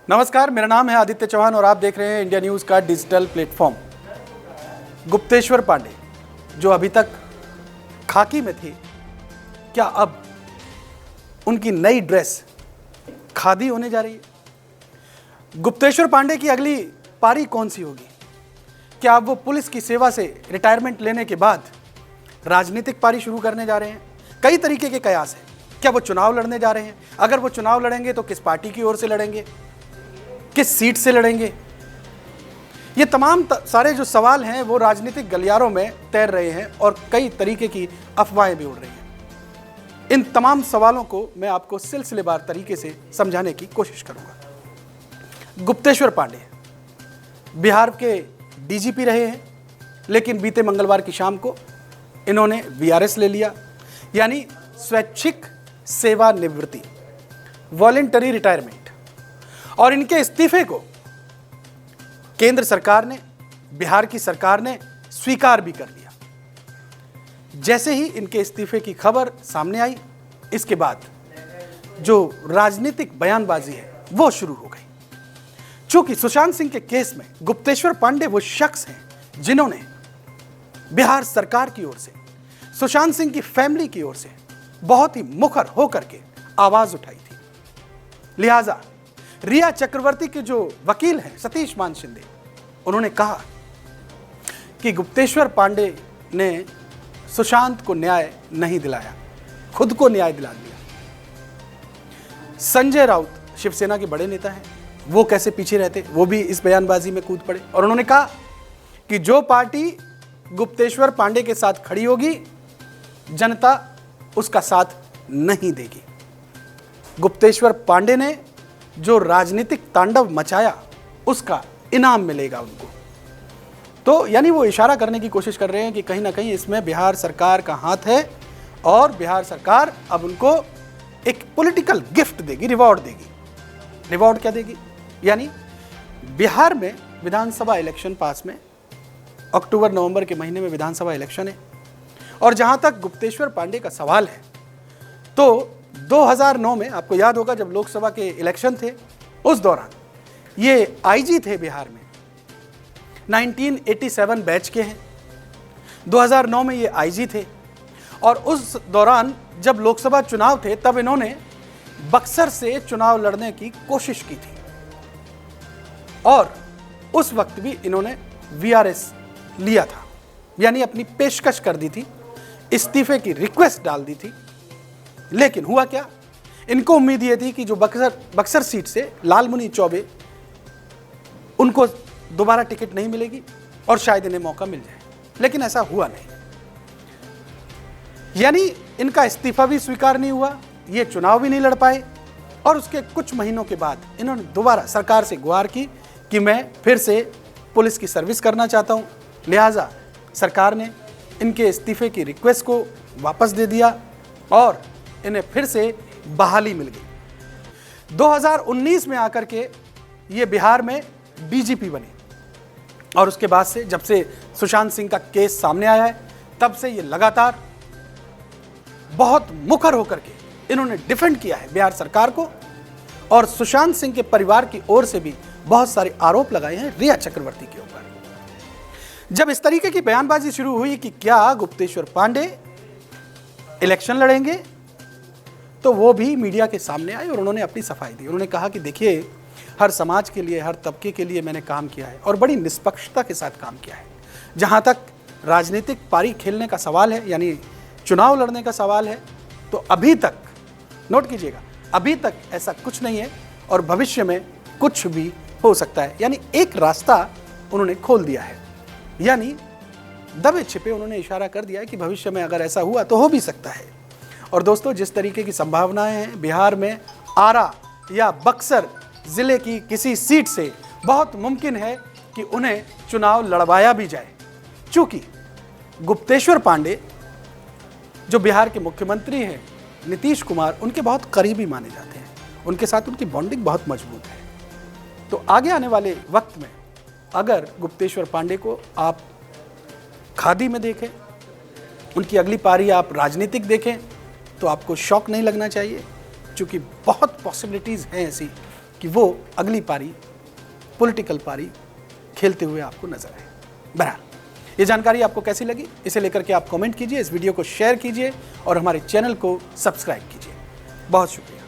नमस्कार, मेरा नाम है आदित्य चौहान और आप देख रहे हैं इंडिया न्यूज़ का डिजिटल प्लेटफॉर्म। गुप्तेश्वर पांडे जो अभी तक खाकी में थे, क्या अब उनकी नई ड्रेस खादी होने जा रही है? गुप्तेश्वर पांडे की अगली पारी कौन सी होगी? क्या अब वो पुलिस की सेवा से रिटायरमेंट लेने के बाद राजनीतिक पारी शुरू करने जा रहे हैं? कई तरीके के कयास हैं। क्या वो चुनाव लड़ने जा रहे हैं? अगर वो चुनाव लड़ेंगे तो किस पार्टी की ओर से लड़ेंगे, किस सीट से लड़ेंगे? ये तमाम सारे जो सवाल हैं वो राजनीतिक गलियारों में तैर रहे हैं और कई तरीके की अफवाहें भी उड़ रही हैं। इन तमाम सवालों को मैं आपको सिलसिलेवार तरीके से समझाने की कोशिश करूंगा। गुप्तेश्वर पांडे बिहार के डीजीपी रहे हैं, लेकिन बीते मंगलवार की शाम को इन्होंने वीआरएस ले लिया, यानी स्वैच्छिक सेवानिवृत्ति, वॉलेंटरी रिटायरमेंट। और इनके इस्तीफे को केंद्र सरकार ने, बिहार की सरकार ने स्वीकार भी कर लिया। जैसे ही इनके इस्तीफे की खबर सामने आई, इसके बाद जो राजनीतिक बयानबाजी है वो शुरू हो गई। चूंकि सुशांत सिंह के केस में गुप्तेश्वर पांडे वो शख्स हैं जिन्होंने बिहार सरकार की ओर से, सुशांत सिंह की फैमिली की ओर से बहुत ही मुखर होकर के आवाज उठाई थी। लिहाजा रिया चक्रवर्ती के जो वकील हैं सतीश मान शिंदे, उन्होंने कहा कि गुप्तेश्वर पांडे ने सुशांत को न्याय नहीं दिलाया, खुद को न्याय दिला दिया। संजय राउत शिवसेना के बड़े नेता हैं, वो कैसे पीछे रहते, वो भी इस बयानबाजी में कूद पड़े और उन्होंने कहा कि जो पार्टी गुप्तेश्वर पांडे के साथ खड़ी होगी, जनता उसका साथ नहीं देगी। गुप्तेश्वर पांडे ने जो राजनीतिक तांडव मचाया, उसका इनाम मिलेगा उनको। तो यानी वो इशारा करने की कोशिश कर रहे हैं कि कहीं ना कहीं इसमें बिहार सरकार का हाथ है और बिहार सरकार अब उनको एक पॉलिटिकल गिफ्ट देगी, रिवॉर्ड देगी। रिवॉर्ड क्या देगी? यानी बिहार में विधानसभा इलेक्शन पास में, अक्टूबर नवंबर के महीने में विधानसभा इलेक्शन है। और जहां तक गुप्तेश्वर पांडे का सवाल है, तो 2009 में आपको याद होगा जब लोकसभा के इलेक्शन थे, उस दौरान ये आईजी थे बिहार में, 1987 बैच के हैं। 2009 में ये आईजी थे और उस दौरान जब लोकसभा चुनाव थे तब इन्होंने बक्सर से चुनाव लड़ने की कोशिश की थी और उस वक्त भी इन्होंने वीआरएस लिया था, यानी अपनी पेशकश कर दी थी, इस्तीफे की रिक्वेस्ट डाल दी थी। लेकिन हुआ क्या, इनको उम्मीद ये थी कि जो बक्सर सीट से लालमुनि चौबे, उनको दोबारा टिकट नहीं मिलेगी और शायद इन्हें मौका मिल जाए, लेकिन ऐसा हुआ नहीं। यानी इनका इस्तीफा भी स्वीकार नहीं हुआ, ये चुनाव भी नहीं लड़ पाए और उसके कुछ महीनों के बाद इन्होंने दोबारा सरकार से गुहार की कि मैं फिर से पुलिस की सर्विस करना चाहता हूं। लिहाजा सरकार ने इनके इस्तीफे की रिक्वेस्ट को वापस दे दिया और इन्हें फिर से बहाली मिल गई। 2019 में आकर के ये बिहार में डीजीपी बने और उसके बाद से, जब से सुशांत सिंह का केस सामने आया है, तब से ये लगातार बहुत मुखर होकर के इन्होंने डिफेंड किया है बिहार सरकार को और सुशांत सिंह के परिवार की ओर से भी बहुत सारे आरोप लगाए हैं रिया चक्रवर्ती के ऊपर। जब इस तरीके की बयानबाजी शुरू हुई कि क्या गुप्तेश्वर पांडे इलेक्शन लड़ेंगे, तो वो भी मीडिया के सामने आए और उन्होंने अपनी सफाई दी। उन्होंने कहा कि देखिए, हर समाज के लिए, हर तबके के लिए मैंने काम किया है और बड़ी निष्पक्षता के साथ काम किया है। जहाँ तक राजनीतिक पारी खेलने का सवाल है, यानी चुनाव लड़ने का सवाल है, तो अभी तक, नोट कीजिएगा, अभी तक ऐसा कुछ नहीं है और भविष्य में कुछ भी हो सकता है। यानी एक रास्ता उन्होंने खोल दिया है, यानी दबे छिपे उन्होंने इशारा कर दिया है कि भविष्य में अगर ऐसा हुआ तो हो भी सकता है। और दोस्तों, जिस तरीके की संभावनाएं हैं बिहार में, आरा या बक्सर जिले की किसी सीट से बहुत मुमकिन है कि उन्हें चुनाव लड़वाया भी जाए, क्योंकि गुप्तेश्वर पांडे जो बिहार के मुख्यमंत्री हैं नीतीश कुमार, उनके बहुत करीबी माने जाते हैं, उनके साथ उनकी बॉन्डिंग बहुत मजबूत है। तो आगे आने वाले वक्त में अगर गुप्तेश्वर पांडे को आप खादी में देखें, उनकी अगली पारी आप राजनीतिक देखें, तो आपको शौक नहीं लगना चाहिए, क्योंकि बहुत पॉसिबिलिटीज़ हैं ऐसी कि वो अगली पारी पॉलिटिकल पारी खेलते हुए आपको नजर आए। बहरहाल ये जानकारी आपको कैसी लगी, इसे लेकर के आप कमेंट कीजिए, इस वीडियो को शेयर कीजिए और हमारे चैनल को सब्सक्राइब कीजिए। बहुत शुक्रिया।